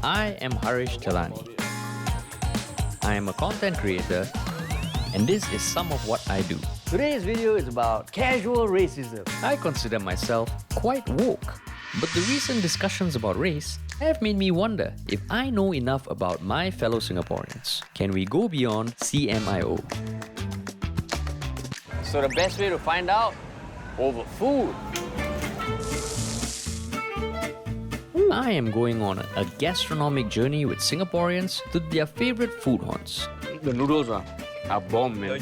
I am Haresh Tilani. I am a content creator, and this is some of what I do. Today's video is about casual racism. I consider myself quite woke, but the recent discussions about race have made me wonder if I know enough about my fellow Singaporeans. Can we go beyond CMIO? So the best way to find out? Over food. I am going on a gastronomic journey with Singaporeans to their favorite food haunts. The noodles are bomb, man.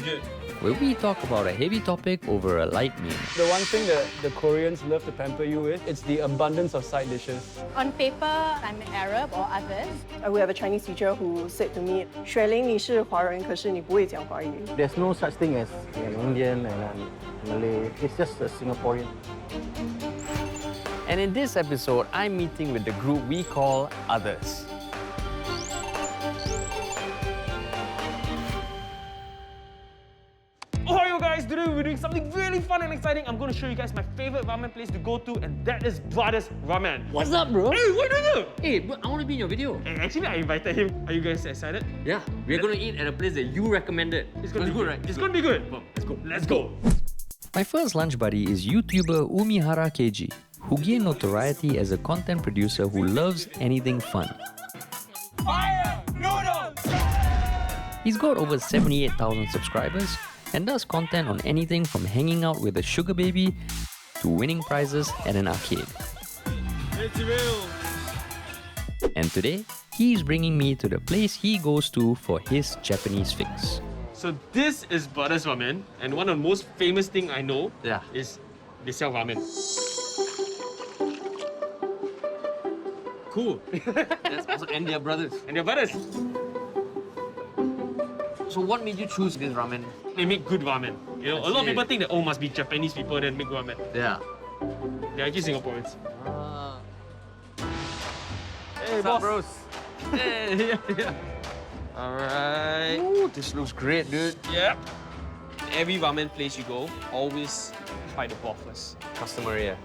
Where we talk about a heavy topic over a light meal. The one thing that the Koreans love to pamper you with, it's the abundance of side dishes. On paper, I'm Arab or others. We have a Chinese teacher who said to me, 雪玲你是华人，可是你不会讲华语。 There's no such thing as an Indian and an Malay. It's just a Singaporean. And in this episode, I'm meeting with the group we call Others. Ohio guys, today we're doing something really fun and exciting. I'm going to show you guys my favorite ramen place to go to, and that is Brothers Ramen. What's up, bro? Hey, what are you doing? Hey, bro, I want to be in your video. Hey, actually, I invited him. Are you guys excited? Yeah, we're going to eat at a place that you recommended. It's going to be good, right? It's going to be good. Let's go. Let's go. My first lunch buddy is YouTuber Umehara Keiji, who gained notoriety as a content producer who loves anything fun. Fire noodles! He's got over 78,000 subscribers and does content on anything from hanging out with a sugar baby to winning prizes at an arcade. It's real. And today, he's bringing me to the place he goes to for his Japanese fix. So this is Brothers Ramen, and one of the most famous thing I know is they sell ramen. Cool. That's awesome. And they're brothers. And they're brothers. So what made you choose this ramen? They make good ramen. You know, a lot of people think that, oh, must be Japanese people that make ramen. Yeah. They're actually Singaporeans. Hey, boss. Bros. Hey, yeah. Alright. Ooh, this looks great, dude. Yep. Every ramen place you go, always try the broth first. Customary, yeah.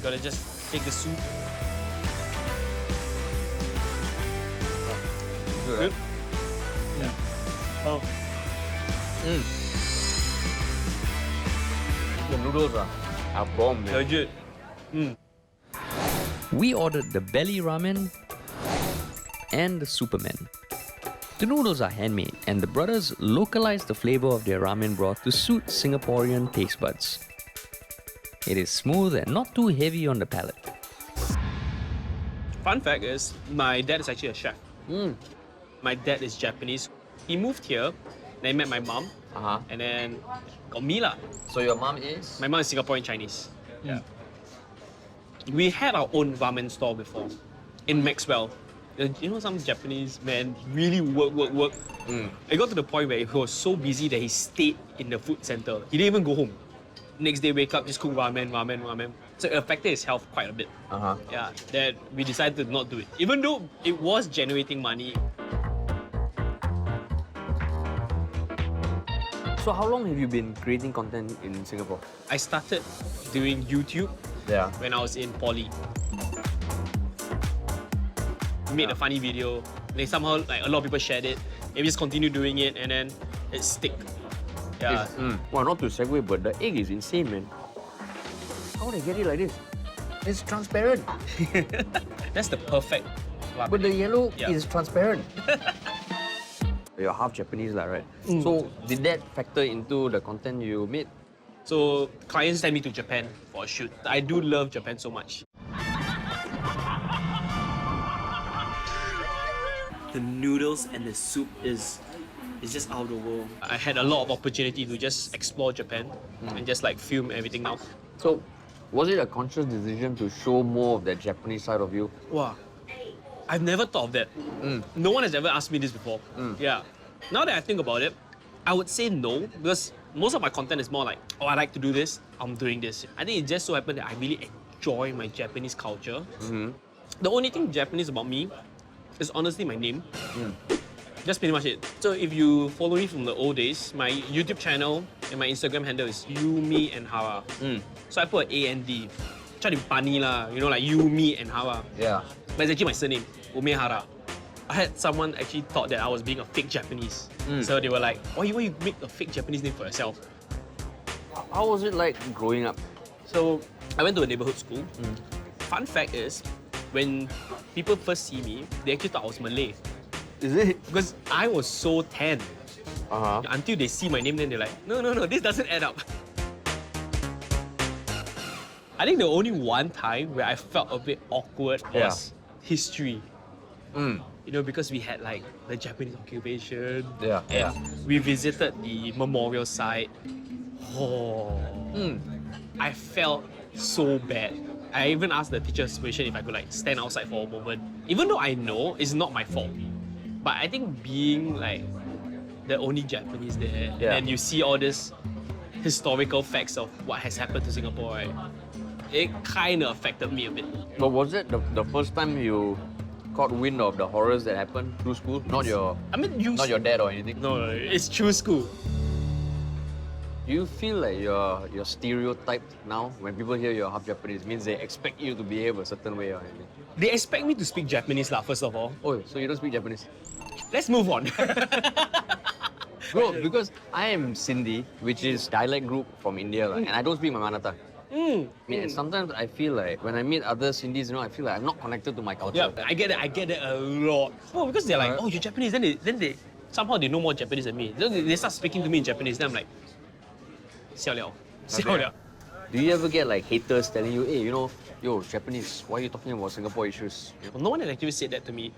Gotta just take the soup. Good? Yeah. Oh. The noodles are bomb, man. Legit. We ordered the belly ramen and the superman. The noodles are handmade, and the brothers localized the flavor of their ramen broth to suit Singaporean taste buds. It is smooth and not too heavy on the palate. Fun fact is, my dad is actually a chef. My dad is Japanese. He moved here, then he met my mom, and then got me lah. So your mom is? My mom is Singaporean Chinese. Yeah. We had our own ramen store before, in Maxwell. You know, some Japanese man really work. It got to the point where he was so busy that he stayed in the food center. He didn't even go home. Next day, wake up, just cook ramen. So it affected his health quite a bit. Yeah, that we decided to not do it. Even though it was generating money. So how long have you been creating content in Singapore? I started doing YouTube when I was in poly. We made a funny video. Then somehow, like, a lot of people shared it. And we just continue doing it, and then it stick. Yeah. Well, not to segue, but the egg is insane, man. How do they get it like this? It's transparent. That's the perfect ramen. But the yellow is transparent. You're half Japanese, right? So did that factor into the content you made? So clients send me to Japan for a shoot. I do love Japan so much. The noodles and the soup is just out of the world. I had a lot of opportunity to just explore Japan and just like film everything now. So was it a conscious decision to show more of that Japanese side of you? Wow. I've never thought of that. No one has ever asked me this before. Yeah. Now that I think about it, I would say no, because most of my content is more like, oh, I like to do this, I'm doing this. I think it just so happened that I really enjoy my Japanese culture. The only thing Japanese about me is honestly my name. That's pretty much it. So if you follow me from the old days, my YouTube channel and my Instagram handle is Umehara. So I put A-N-D. Try to be funny lah, you know, like Umi and Hara. Yeah. But it's actually my surname. Umehara, I had someone actually thought that I was being a fake Japanese. So they were like, why you make a fake Japanese name for yourself? How was it like growing up? So I went to a neighborhood school. Fun fact is, when people first see me, they actually thought I was Malay. Is it? Because I was so tan. Uh-huh. Until they see my name, then they're like, no, this doesn't add up. I think the only one time where I felt a bit awkward was history. You know, because we had like the Japanese occupation. Yeah. We visited the memorial site. I felt so bad. I even asked the teacher's permission if I could like stand outside for a moment. Even though I know it's not my fault. But I think being like the only Japanese there, and you see all this historical facts of what has happened to Singapore, right? It kind of affected me a bit. But was it the first time you caught wind of the horrors that happened through school? Not your dad or anything? No, it's true school. Do you feel like you're stereotyped now? When people hear you're half Japanese, means they expect you to behave a certain way or anything? They expect me to speak Japanese first of all. Oh, so you don't speak Japanese? Let's move on. Bro, because I am Sindhi, which is dialect group from India, and I don't speak my mother tongue. And sometimes I feel like when I meet other Sindhis, I feel like I'm not connected to my culture. Yeah, I get it a lot. Well, because they're like, oh, you're Japanese, then they somehow they know more Japanese than me. Then they start speaking to me in Japanese, then I'm like, 笑了. Do you ever get like haters telling you, hey, yo, Japanese, why are you talking about Singapore issues? No one has actually said that to me.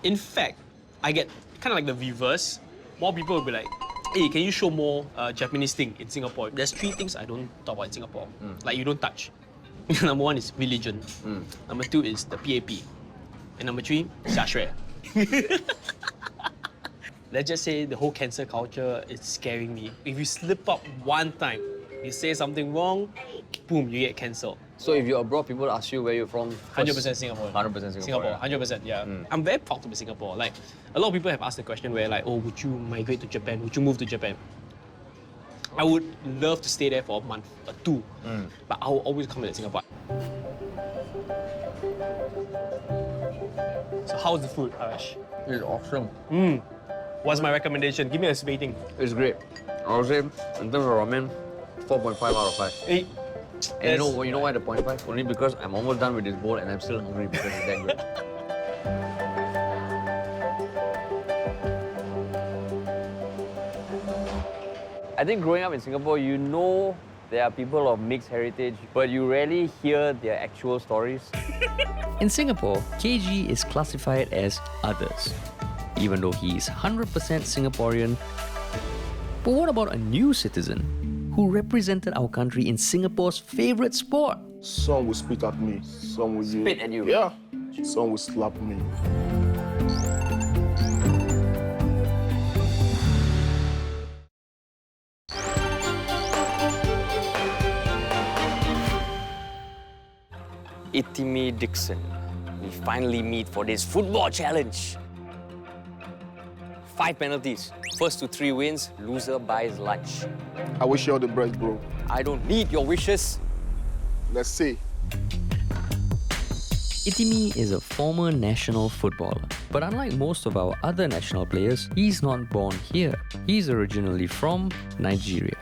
In fact, I get kind of like the reverse. More people will be like, hey, can you show more Japanese thing in Singapore? There's 3 things I don't talk about in Singapore. Like you don't touch. Number 1 is religion. Number 2 is the PAP. And number 3, 下雪. Let's just say the whole cancel culture is scaring me. If you slip up one time, you say something wrong, boom, you get cancelled. So if you're abroad, people ask you where you're from? 100% Singapore. 100% Singapore, 100%, yeah. I'm very proud to be Singapore. Like, a lot of people have asked the question where like, oh, would you migrate to Japan? Would you move to Japan? I would love to stay there for a month or 2, but I will always come to Singapore. So how's the food, Haresh? It's awesome. What's my recommendation? Give me a rating. It's great. I would say, in terms of ramen, 4.5 out of 5. Hey. And you know why the 0.5? Only because I'm almost done with this bowl and I'm still hungry because it's that good. I think growing up in Singapore, you know there are people of mixed heritage, but you rarely hear their actual stories. In Singapore, Keiji is classified as others, even though he is 100% Singaporean. But what about a new citizen who represented our country in Singapore's favorite sport? Some will spit at me, some will Spit at you? Yeah, some will slap me. Itimi Dickson. We finally meet for this football challenge. 5 penalties. First to 3 wins, loser buys lunch. I wish you all the best, bro. I don't need your wishes. Let's see. Itimi is a former national footballer. But unlike most of our other national players, he's not born here. He's originally from Nigeria.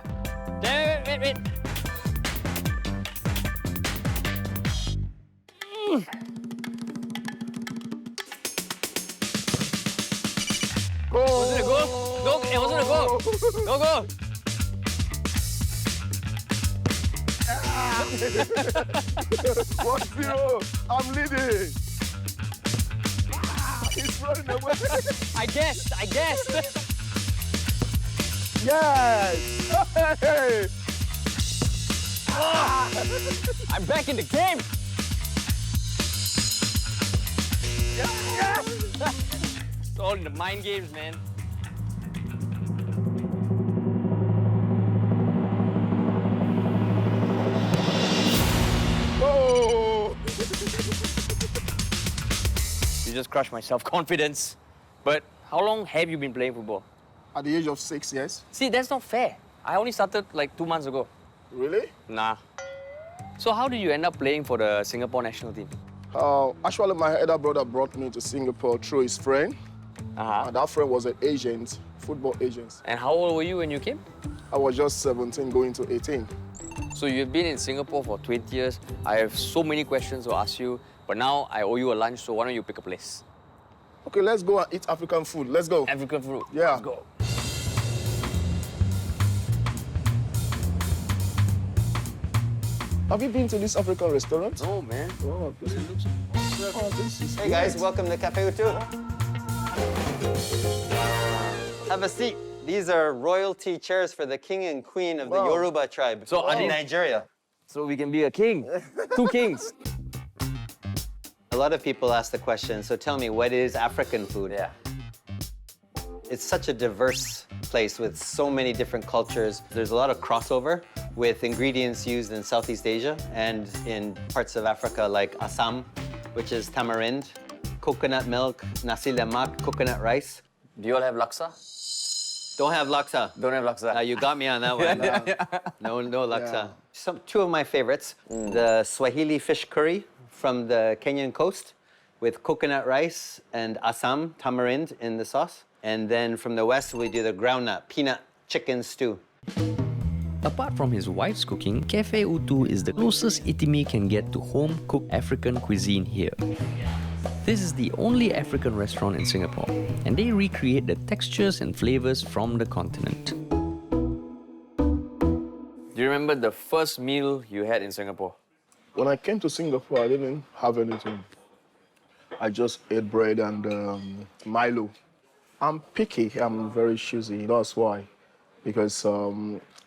Wait. Was it a goal? Go! It wasn't a goal! Go! 1-0. I'm leading. He's running away. I guessed! Yes! Hey! I'm back in the game! It's all in the mind games, man. Oh! You just crushed my self-confidence. But how long have you been playing football? At the age of 6 years. See, that's not fair. I only started like 2 months ago. Really? Nah. So how did you end up playing for the Singapore national team? Actually, my elder brother brought me to Singapore through his friend. And that friend was an agent, football agent. And how old were you when you came? I was just 17 going to 18. So you've been in Singapore for 20 years. I have so many questions to ask you, but now I owe you a lunch, so why don't you pick a place? Okay, let's go and eat African food. Let's go. African food. Yeah. Let's go. Have you been to this African restaurant? No, man. Oh, this looks this is Hey guys, welcome to Café Utu. Have a seat. These are royalty chairs for the king and queen of the Yoruba tribe in Nigeria. So we can be a king. 2 kings. A lot of people ask the question, so tell me, what is African food? Yeah. It's such a diverse place with so many different cultures. There's a lot of crossover with ingredients used in Southeast Asia and in parts of Africa like Assam, which is tamarind, coconut milk, nasi lemak, coconut rice. Do you all have laksa? Don't have laksa. Don't have laksa. You got me on that one. No laksa. Yeah. Two of my favorites, the Swahili fish curry from the Kenyan coast with coconut rice and Assam tamarind in the sauce. And then from the west, we do the groundnut peanut chicken stew. Apart from his wife's cooking, Café Utu is the closest Itimi can get to home-cooked African cuisine here. This is the only African restaurant in Singapore, and they recreate the textures and flavors from the continent. Do you remember the first meal you had in Singapore? When I came to Singapore, I didn't have anything. I just ate bread and Milo. I'm picky, I'm very choosy, that's why. Because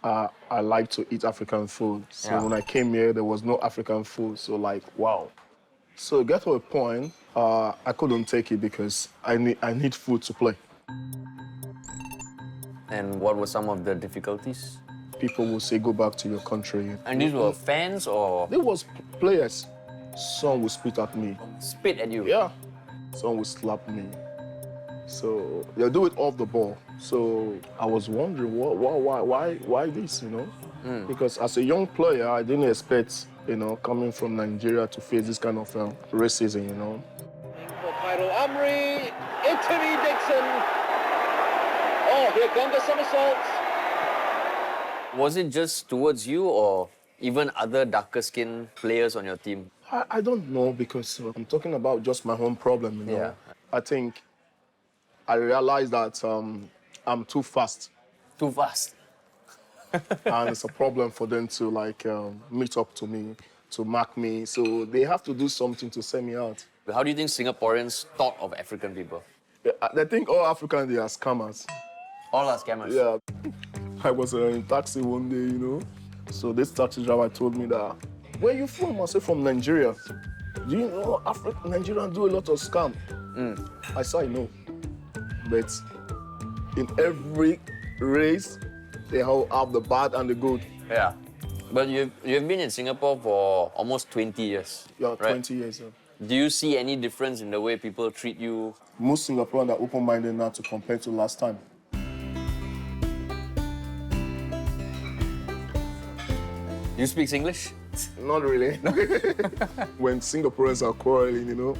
I like to eat African food. So when I came here, there was no African food, so like, wow. So it got to a point, I couldn't take it because I need food to play. And what were some of the difficulties? People will say, go back to your country. And these were fans or? There was players. Some would spit at me. Spit at you? Yeah. Some would slap me. So they'll do it off the ball. So I was wondering, why this, you know? Because as a young player, I didn't expect, you know, coming from Nigeria to face this kind of racism, you know. Cairo Amri, Itimi Dickson. Oh, here come the somersaults. Was it just towards you or even other darker-skinned players on your team? I don't know because I'm talking about just my own problem, you know. Yeah. I think I realized that I'm too fast. Too fast? And it's a problem for them to like meet up to me, to mark me. So they have to do something to send me out. How do you think Singaporeans thought of African people? They think all Africans, they are scammers. All are scammers? Yeah. I was in a taxi one day, you know. So this taxi driver told me that, where you from? I said, from Nigeria. Do you know Nigerians do a lot of scam? I said, I know. But in every race, they all have the bad and the good. Yeah. But you've been in Singapore for almost 20 years. Yeah, right? 20 years. Yeah. Do you see any difference in the way people treat you? Most Singaporeans are open-minded now to compare to last time. You speak English? Not really. When Singaporeans are quarreling, you know,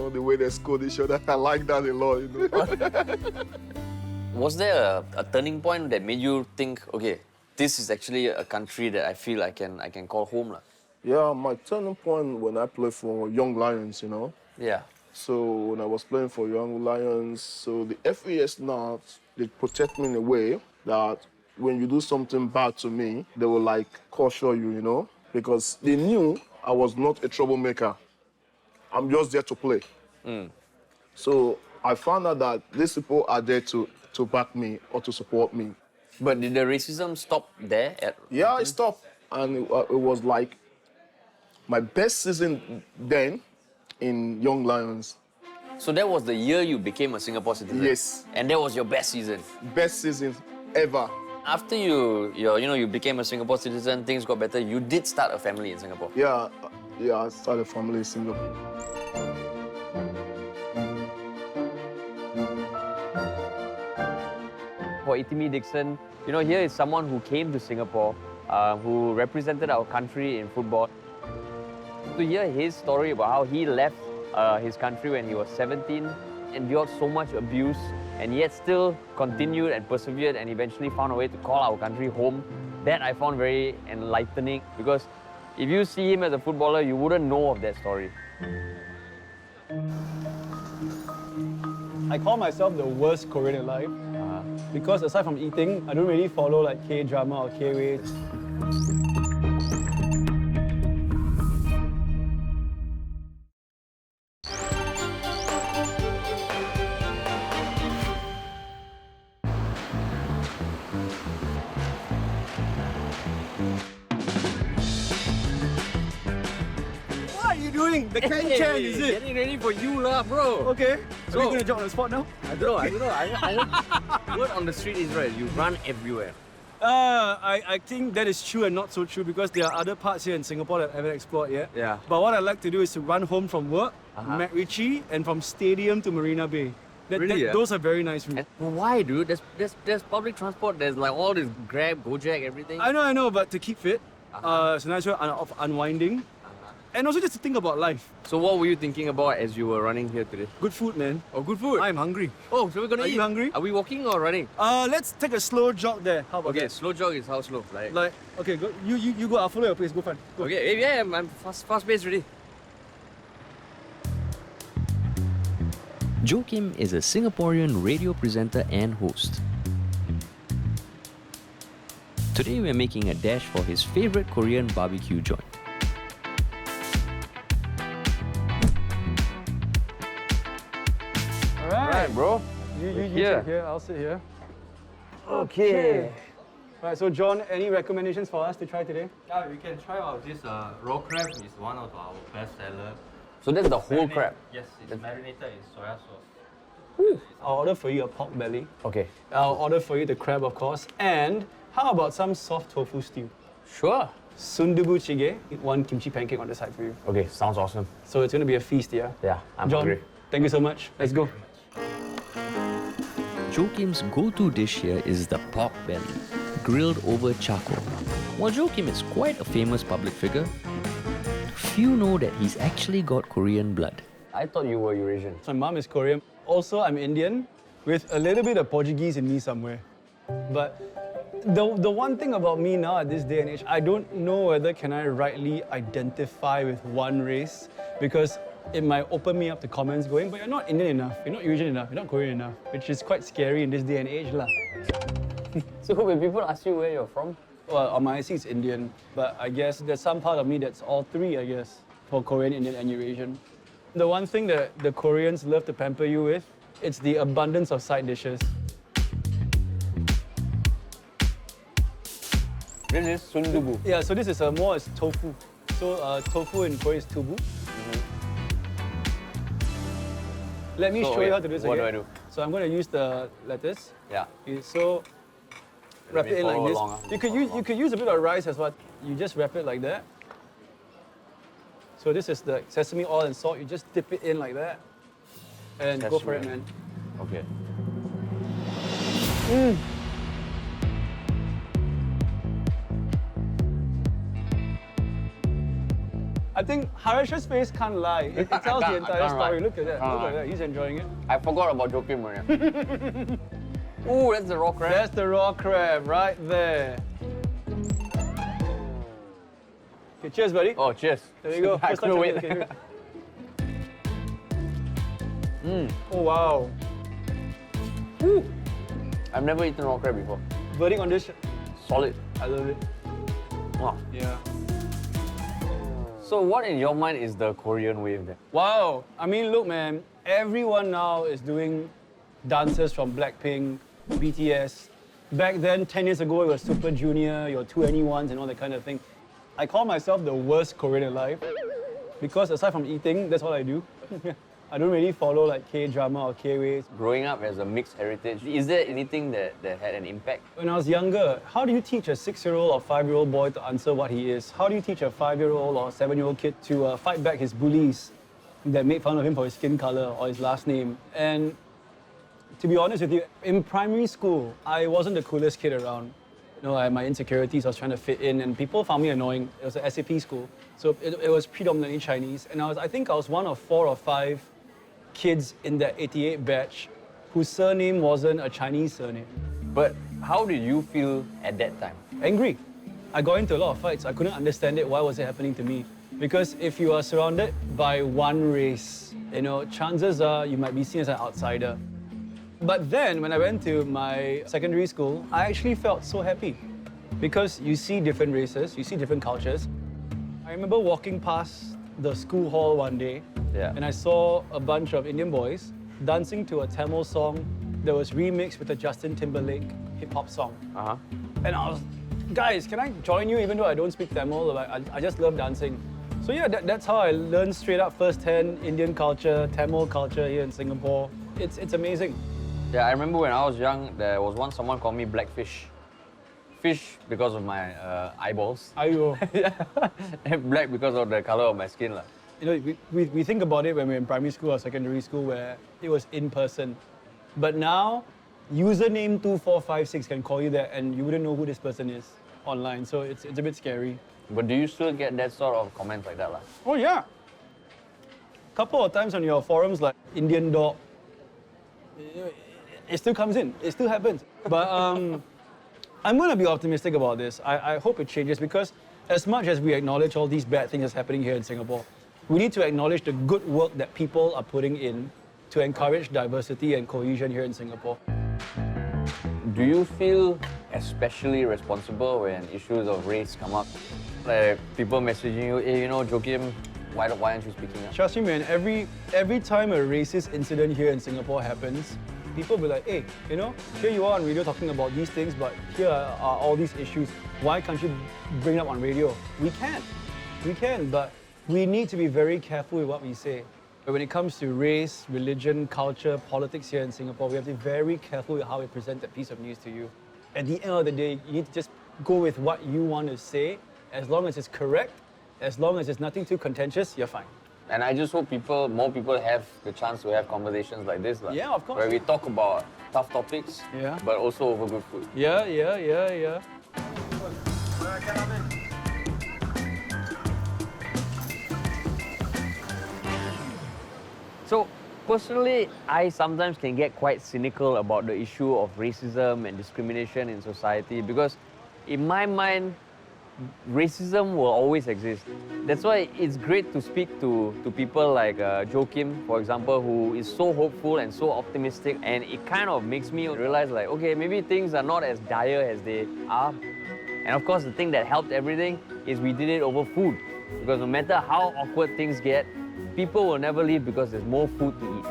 the way they scold each other, I like that a lot, you know. Was there a turning point that made you think, okay, this is actually a country that I feel I can call home? Yeah, my turning point when I played for Young Lions, you know. Yeah. So when I was playing for Young Lions, so the FAS now, they protect me in a way that when you do something bad to me, they will like caution you, you know, because they knew I was not a troublemaker. I'm just there to play. So I found out that these people are there to back me or to support me. But did the racism stop there? Yeah, it stopped. And it was like my best season then in Young Lions. So that was the year you became a Singapore citizen? Yes. And that was your best season? Best season ever. After you became a Singapore citizen, things got better, you did start a family in Singapore? Yeah, I started a family in Singapore. For Itimi Dickson, here is someone who came to Singapore, who represented our country in football. To hear his story about how he left his country when he was 17, endured so much abuse, and yet still continued and persevered and eventually found a way to call our country home, that I found very enlightening, because if you see him as a footballer, you wouldn't know of that story. I call myself the worst Korean alive because aside from eating, I don't really follow like K-drama or K-waves. The can is it? Getting ready for you lah, bro. Okay. So, are we going to jump on the spot now? I don't know. I heard word on the street is right, you run everywhere. I think that is true and not so true because there are other parts here in Singapore that I haven't explored yet. Yeah. But what I like to do is to run home from work, MacRitchie, and from Stadium to Marina Bay. Those are very nice routes. Why, dude? There's public transport. There's like all this Grab, Gojek, everything. I know, but to keep fit, it's a nice way of unwinding. And also just to think about life. So what were you thinking about as you were running here today? Good food, man. Oh, good food. I'm hungry. Oh, so we're gonna eat. Are you hungry? Are we walking or running? Let's take a slow jog there. How about Okay, that? slow jog is how slow? Like okay, go. You go. I'll follow your pace. Go fun. Go. Okay, yeah, I'm fast paced already. Joakim is a Singaporean radio presenter and host. Today we're making a dash for his favorite Korean barbecue joint. Alright, bro. You here. sit here. I'll sit here. Okay. Right. So John, any recommendations for us to try today? Yeah, we can try out this raw crab. It's one of our best seller. So that's the whole crab? Yes, it's marinated in soya sauce. I'll order for you a pork belly. Okay. I'll order for you the crab, of course. And how about some soft tofu stew? Sure. Sundubu jjigae, one kimchi pancake on the side for you. Okay, sounds awesome. So it's going to be a feast, yeah? Yeah, I'm John, hungry. thank you so much. Let's go. Joakim's go-to dish here is the pork belly, grilled over charcoal. While Joakim is quite a famous public figure, few know that he's actually got Korean blood. I thought you were Eurasian. My mom is Korean. Also, I'm Indian with a little bit of Portuguese in me somewhere. But the one thing about me now at this day and age, I don't know whether can I rightly identify with one race because it might open me up to comments going, but you're not Indian enough, you're not Eurasian enough, you're not Korean enough, which is quite scary in this day and age lah. So when people ask you where you're from? Well, on my IC it's Indian, but I guess there's some part of me that's all three, I guess, for Korean, Indian, and Eurasian. The one thing that the Koreans love to pamper you with, it's the abundance of side dishes. This is sundubu. Yeah, so this is more as tofu. So tofu in Korean is tubu. Let me show you how to do this What again. do I do? So I'm going to use the lettuce. Yeah. Okay, so wrap it in like this. You could use a bit of rice as well. You just wrap it like that. So this is the sesame oil and salt. You just dip it in like that. And go for it, man. Okay. I think Haresh's face can't lie. It tells the entire story. Look at that. Look at that. He's enjoying it. I forgot about Joakim. Ooh, that's the raw crab. That's the raw crab right there. Okay, cheers, buddy. Oh, cheers. There you go. I First time couldn't wait. trying it. Okay, oh, wow. Ooh. I've never eaten raw crab before. Verdict on this. Solid. I love it. Wow. Yeah. So what in your mind is the Korean wave then? Wow. I mean, look, man. Everyone now is doing dances from Blackpink, BTS. Back then, 10 years ago, it was Super Junior, your 2NE1s and all that kind of thing. I call myself the worst Korean alive because aside from eating, that's all I do. I don't really follow like K-drama or K-waves. Growing up as a mixed heritage, is there anything that had an impact? When I was younger, how do you teach a 6-year-old or 5-year-old boy to answer what he is? How do you teach a 5-year-old or 7-year-old kid to fight back his bullies that made fun of him for his skin color or his last name? And to be honest with you, in primary school, I wasn't the coolest kid around. You know, I had my insecurities, I was trying to fit in, and people found me annoying. It was an SAP school, so it was predominantly Chinese. And I think I was one of 4 or 5 kids in that 88 batch whose surname wasn't a Chinese surname. But how did you feel at that time? Angry. I got into a lot of fights. I couldn't understand it. Why was it happening to me? Because if you are surrounded by one race, you know, chances are you might be seen as an outsider. But then, when I went to my secondary school, I actually felt so happy because you see different races, you see different cultures. I remember walking past the school hall one day, and I saw a bunch of Indian boys dancing to a Tamil song that was remixed with a Justin Timberlake hip-hop song. And I was, guys, can I join you even though I don't speak Tamil? I just love dancing. So yeah, that's how I learned straight up firsthand Indian culture, Tamil culture here in Singapore. It's amazing. Yeah, I remember when I was young, there was once someone called me blackfish. Fish because of my eyeballs. Aiyo. And black because of the color of my skin. You know, we think about it when we're in primary school or secondary school where it was in person. But now, username 2456 can call you that and you wouldn't know who this person is online. So it's a bit scary. But do you still get that sort of comments like that? Oh yeah. Couple of times on your forums like Indian dog, it still comes in, it still happens. But I'm going to be optimistic about this. I hope it changes because as much as we acknowledge all these bad things that's happening here in Singapore, we need to acknowledge the good work that people are putting in to encourage diversity and cohesion here in Singapore. Do you feel especially responsible when issues of race come up? Like people messaging you, hey, you know, Joakim, why aren't you speaking up? Trust me, man, every time a racist incident here in Singapore happens, people will be like, hey, you know, here you are on radio talking about these things, but here are all these issues. Why can't you bring it up on radio? We can, but we need to be very careful with what we say. But when it comes to race, religion, culture, politics here in Singapore, we have to be very careful with how we present that piece of news to you. At the end of the day, you need to just go with what you want to say. As long as it's correct, as long as it's nothing too contentious, you're fine. And I just hope more people have the chance to have conversations like this. Yeah, of course. Where we talk about tough topics, but also over good food. Yeah. So, personally, I sometimes can get quite cynical about the issue of racism and discrimination in society because in my mind, racism will always exist. That's why it's great to speak to people like Joakim, for example, who is so hopeful and so optimistic, and it kind of makes me realize like, okay, maybe things are not as dire as they are. And of course, the thing that helped everything is we did it over food. Because no matter how awkward things get, people will never leave because there's more food to eat.